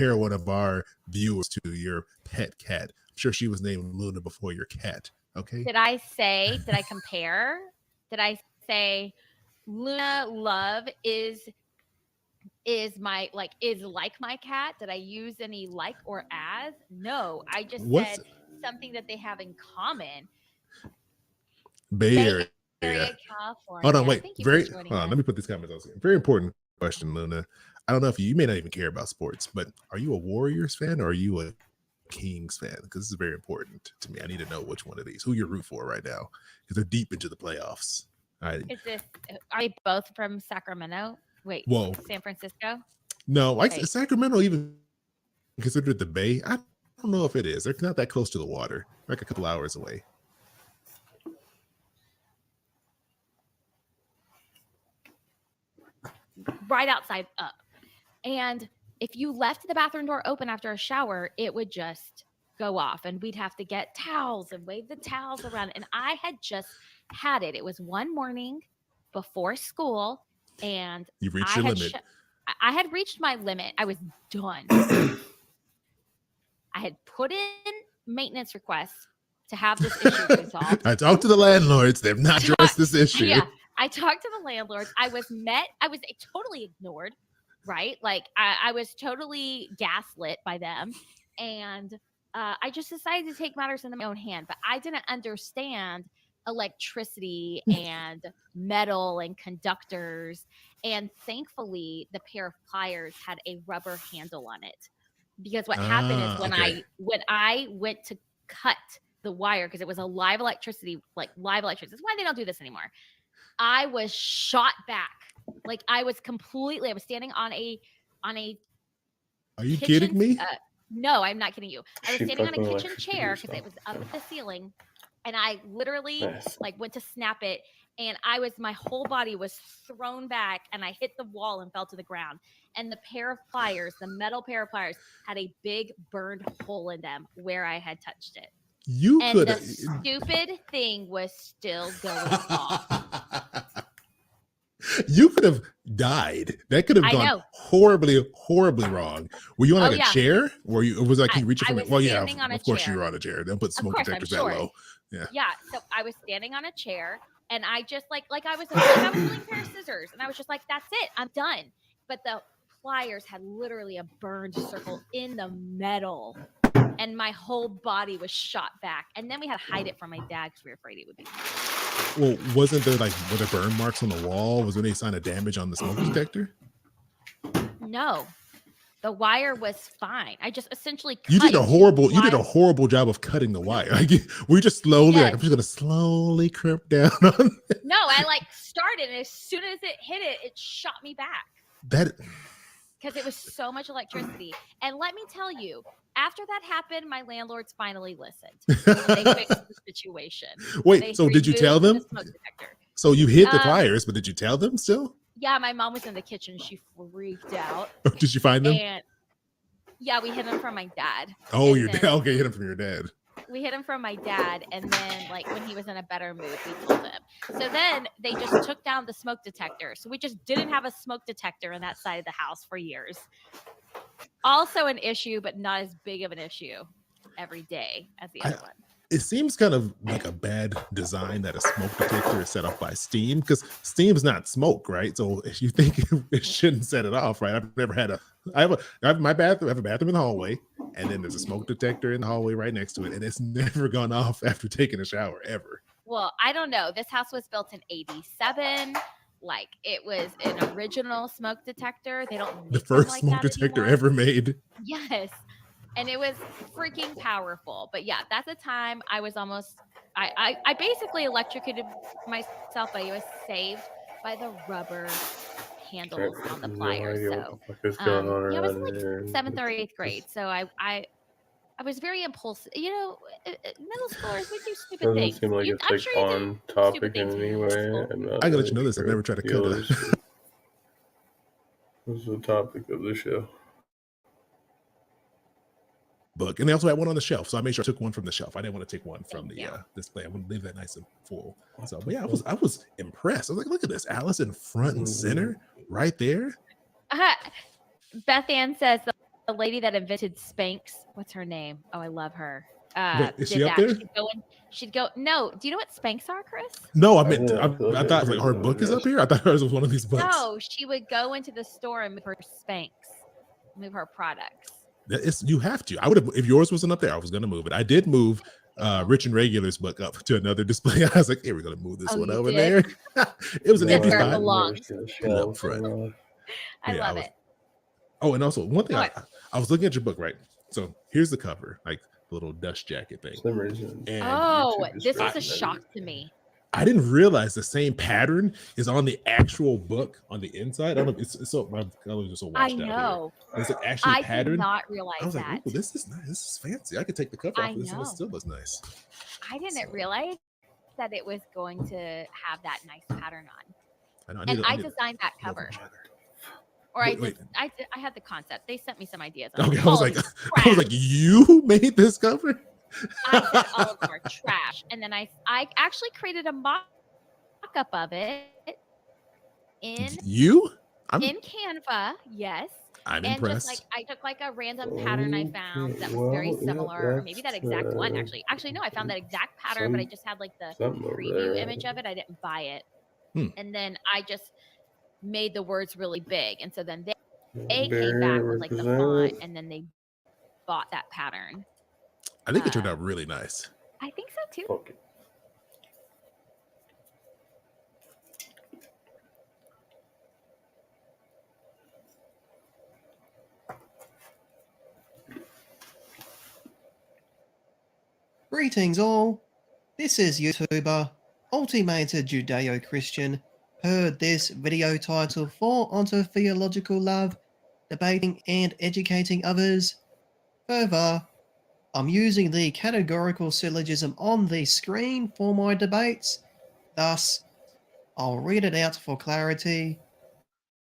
compare one of our viewers to your pet cat. I'm sure she was named Luna before your cat. Okay. Did I compare? Did I say Luna Love is like my cat? Did I use any like or as? No, I just said something that they have in common. Bay Area. California. Hold on, wait. Thank you for joining us. Let me put these comments on. Very important question, Luna. I don't know if you may not even care about sports, but are you a Warriors fan or are you a Kings fan? Because this is very important to me. I need to know which one of these, who you root for right now, because they're deep into the playoffs. Are they both from Sacramento? Wait, San Francisco? No, like Sacramento even considered the Bay. I don't know if it is. They're not that close to the water. Like a couple hours away. Right outside up. And if you left the bathroom door open after a shower, it would just go off and we'd have to get towels and wave the towels around. And I had just had it. It was one morning before school and you reached your limit. I had reached my limit. I was done. I had put in maintenance requests to have this issue resolved. I talked to the landlords. They've not addressed this issue. Yeah. I talked to the landlords. I was totally ignored, right? Like I was totally gaslit by them. And I just decided to take matters in my own hand. But I didn't understand electricity and metal and conductors. And thankfully, the pair of pliers had a rubber handle on it. Because what happened is when I went to cut the wire, because it was a live electricity. That's why they don't do this anymore. I was shot back. Like I was standing on a Are you kidding me? No, I'm not kidding you. I was standing on a kitchen chair because it was up at the ceiling. And I literally went to snap it. And my whole body was thrown back and I hit the wall and fell to the ground. And the metal pair of pliers had a big burned hole in them where I had touched it. The stupid thing was still going off. You could have died. That could have gone horribly, horribly wrong. Were you on a chair? Or was can you reach it from it? Well, yeah, of course you were on a chair. Don't put smoke detectors that low. Yeah. Yeah. So I was standing on a chair and I just I was holding a pair of scissors and I was just like, that's it. I'm done. But the pliers had literally a burned circle in the metal. And my whole body was shot back. And then we had to hide it from my dad because we were afraid it would be. Well, wasn't there were there burn marks on the wall? Was there any sign of damage on the smoke detector? No. The wire was fine. I just essentially cut. You did a horrible job of cutting the wire. We just slowly, I'm just gonna slowly crimp down on it. No, I started and as soon as it hit it, it shot me back. Because it was so much electricity. And let me tell you, after that happened, my landlords finally listened. They fixed the situation. Wait, so did you tell them? So you hit the pliers, but did you tell them still? Yeah, my mom was in the kitchen. She freaked out. Did you find them? And yeah, we hid them from my dad. Oh, your dad. Okay, hid them from your dad. We hid him from my dad, and then when he was in a better mood, we told him. So then they just took down the smoke detector. So we just didn't have a smoke detector in that side of the house for years. Also an issue, but not as big of an issue every day as the other one. It seems kind of like a bad design that a smoke detector is set off by steam, because steam is not smoke, right? So if you think it shouldn't set it off, right? I've never had I have a bathroom in the hallway, and then there's a smoke detector in the hallway right next to it, and it's never gone off after taking a shower ever. Well, I don't know. This house was built in '87. It was an original smoke detector. They don't make the first them smoke detector anymore. ever made. Yes. And it was freaking powerful. But yeah, that's the time I was I basically electrocuted myself, but I was saved by the rubber handles on the pliers. So I was in seventh or eighth grade. So I was very impulsive. Middle schoolers, we do stupid things. Doesn't seem like it's on topic in any way. I gotta let you know this. I've never tried to cut it. This is the topic of the show. Book, and they also had one on the shelf, so I made sure I took one from the shelf. I didn't want to take one from the display. I want to leave that nice and full. So, but yeah, I was impressed. I was like, look at this, Alice in front and center, right there. Beth Ann says the lady that invented Spanx. What's her name? Oh, I love her. Wait, is Did she up that. there? She'd go. No, do you know what Spanx are, Chris? No, I meant I thought like her book is up here. I thought hers was one of these books. No, she would go into the store and move her Spanx, move her products. You have to. I would have if yours wasn't up there. I was gonna move it. I did move Rich and Regular's book up to another display. I was like, "Hey, we're gonna move this one over there." It was an empty spot. Up front. I love it. Oh, and also one thing I was looking at your book, right? So here's the cover, like the little dust jacket thing. And Oh, this was a shock to me. I didn't realize the same pattern is on the actual book on the inside. I don't know. It's so my colors are so washed I out. know. It's an actual I pattern. did not realize I was like, that. "Ooh, this is nice. This is fancy. I could take the cover off of this and it still looks nice." I didn't realize that it was going to have that nice pattern on. I designed that cover. Or wait. I had the concept. They sent me some ideas. Okay, I was like, you made this cover? I said all of them are trash, and then I actually created a mock-up of it in Canva. Yes. I'm and impressed. Just like I took like a random pattern I found that was very similar, or maybe that exact one actually. Actually, no, I found that exact pattern, but I just had like the preview image of it. I didn't buy it, and then I just made the words really big, and so then they came back with like the font, and then they bought that pattern. I think it turned out really nice. I think so too. Okay. Greetings all. This is YouTuber Ultimated Judeo-Christian. Heard this video title for onto theological love, debating and educating others. Further, I'm using the categorical syllogism on the screen for my debates. Thus, I'll read it out for clarity.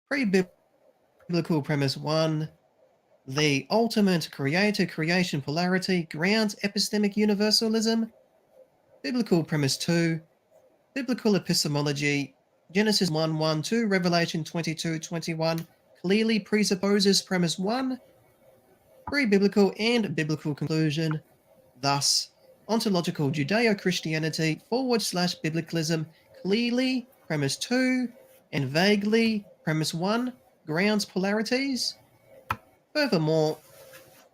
Pre-biblical premise 1. The ultimate creator-creation polarity grounds epistemic universalism. Biblical premise 2. Biblical epistemology, Genesis 1:1 to Revelation 22:21, clearly presupposes premise 1. Pre-biblical and biblical conclusion. Thus, ontological Judeo-Christianity / biblicalism clearly premise 2 and vaguely premise 1 grounds polarities. Furthermore,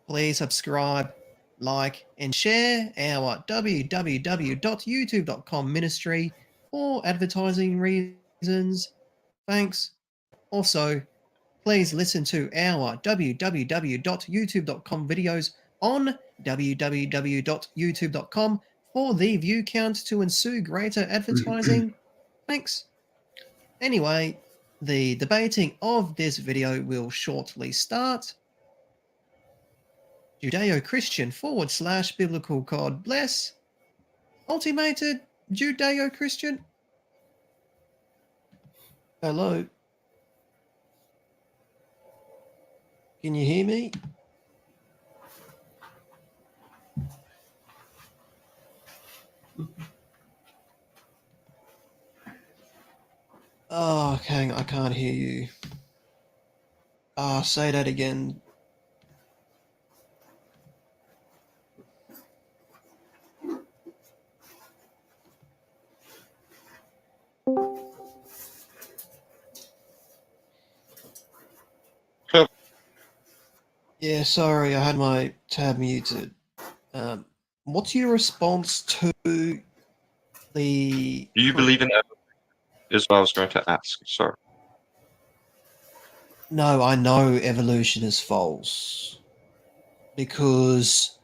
please subscribe, like, and share our www.youtube.com ministry for advertising reasons. Thanks. Also, please listen to our www.youtube.com videos on www.youtube.com for the view count to ensue greater advertising. Thanks. Anyway, the debating of this video will shortly start. Judeo-Christian / biblical God bless. Ultimated Judeo-Christian. Hello. Can you hear me? Oh, okay, I can't hear you. Say that again. Yeah, sorry, I had my tab muted. What's your response to the... Do you believe in evolution? Is what I was going to ask. Sorry. No, I know evolution is false. Because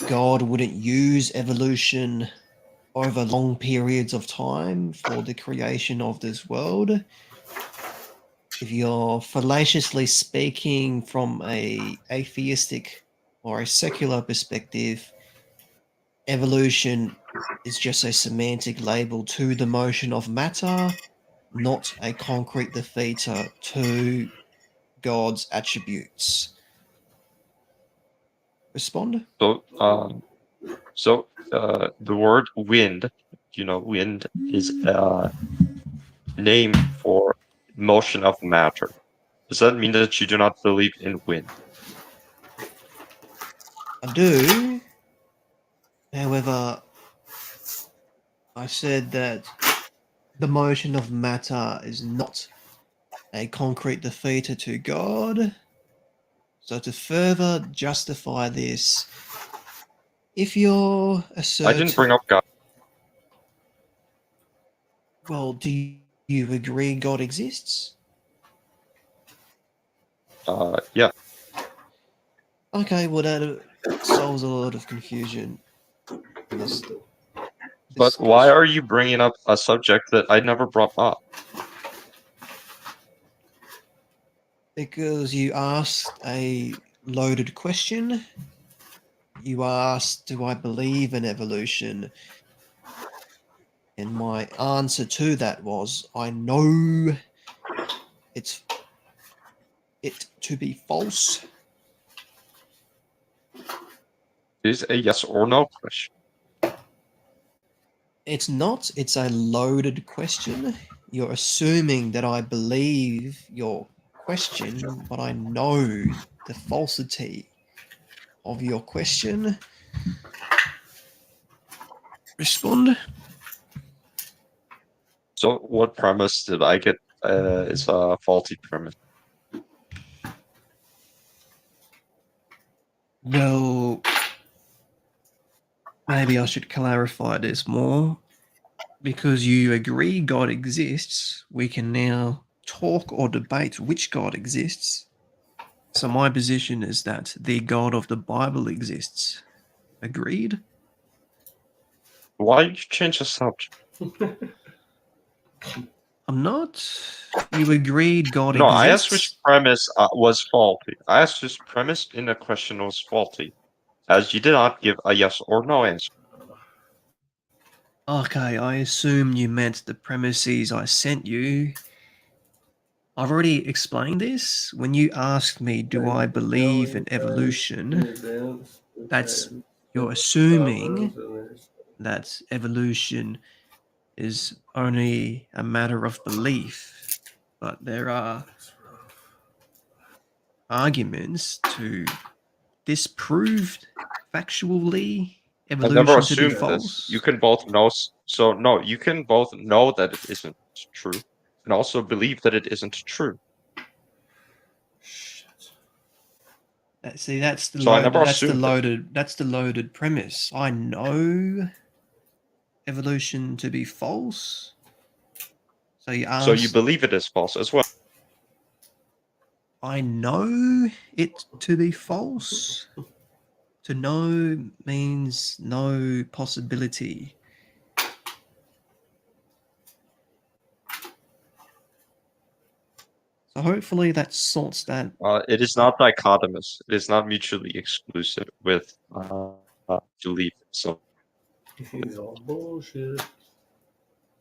God wouldn't use evolution over long periods of time for the creation of this world. If you're fallaciously speaking from a atheistic or a secular perspective, evolution is just a semantic label to the motion of matter, not a concrete defeater to God's attributes. Respond? So, the word wind, wind is a name for motion of matter. Does that mean that you do not believe in wind? I do. However, I said that the motion of matter is not a concrete defeater to God. So to further justify this, if you're I didn't bring up God. well, do you agree God exists? Yeah. Okay, well that solves a lot of confusion in this But why are you bringing up a subject that I never brought up? because you asked a loaded question. You asked, do I believe in evolution? And my answer to that was, I know it to be false. It is a yes or no question. It's not. It's a loaded question. You're assuming that I believe your question, but I know the falsity of your question. Respond. So what premise did I get is a faulty premise? Well, maybe I should clarify this more. Because you agree God exists, we can now talk or debate which God exists. So my position is that the God of the Bible exists. Agreed? Why did you change the subject? I'm not. You agreed God No, I exists. asked which premise was faulty. I asked which premise in the question was faulty, as you did not give a yes or no answer. Okay, I assume you meant the premises I sent you. I've already explained this. When you asked me, do I believe in evolution? That's you're assuming that evolution is only a matter of belief, but there are arguments to disprove factually I never evolution to be assumed this. false. You can both know. So no, you can both know that it isn't true, and also believe that it isn't true. See, that's the So I never that's the loaded premise. I know evolution to be false. So you asked. So you believe it is false as well. I know it to be false. To know means no possibility. So hopefully that sorts that. It is not dichotomous. It is not mutually exclusive with belief. So He's all bullshit.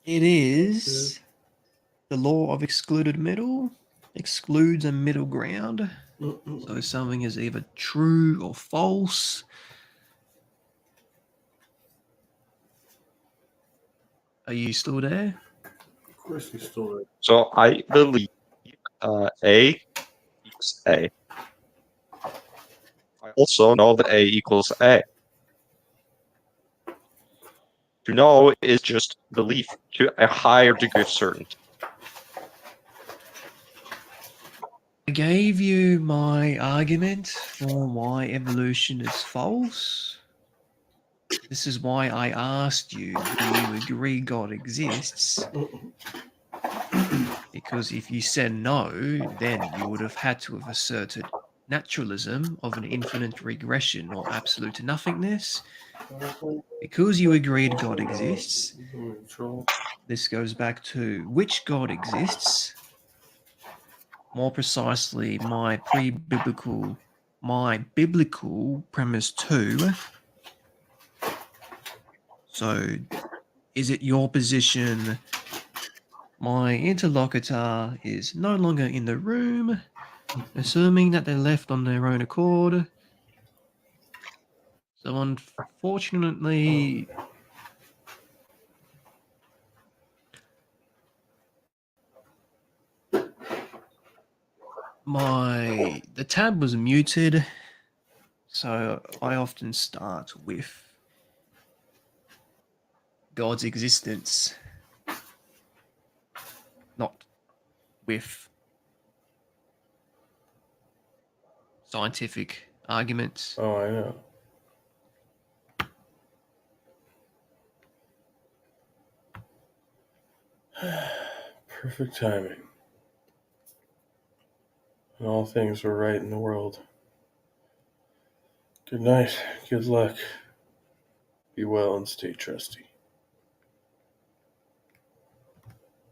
It is the law of excluded middle excludes a middle ground. So something is either true or false. Are you still there? Of course he's still there. So I believe A equals A. I also know that A equals A. To know is just belief to a higher degree of certainty. I gave you my argument for why evolution is false. This is why I asked you, do you agree God exists? Because if you said no, then you would have had to have asserted naturalism of an infinite regression or absolute nothingness. Because you agreed God exists, this goes back to which God exists. More precisely, my biblical premise 2. So, is it your position my interlocutor is no longer in the room, assuming that they left on their own accord? So, unfortunately, the tab was muted. So I often start with God's existence, not with scientific arguments. Oh, I know. Perfect timing. And all things were right in the world. Good night. Good luck. Be well and stay trusty.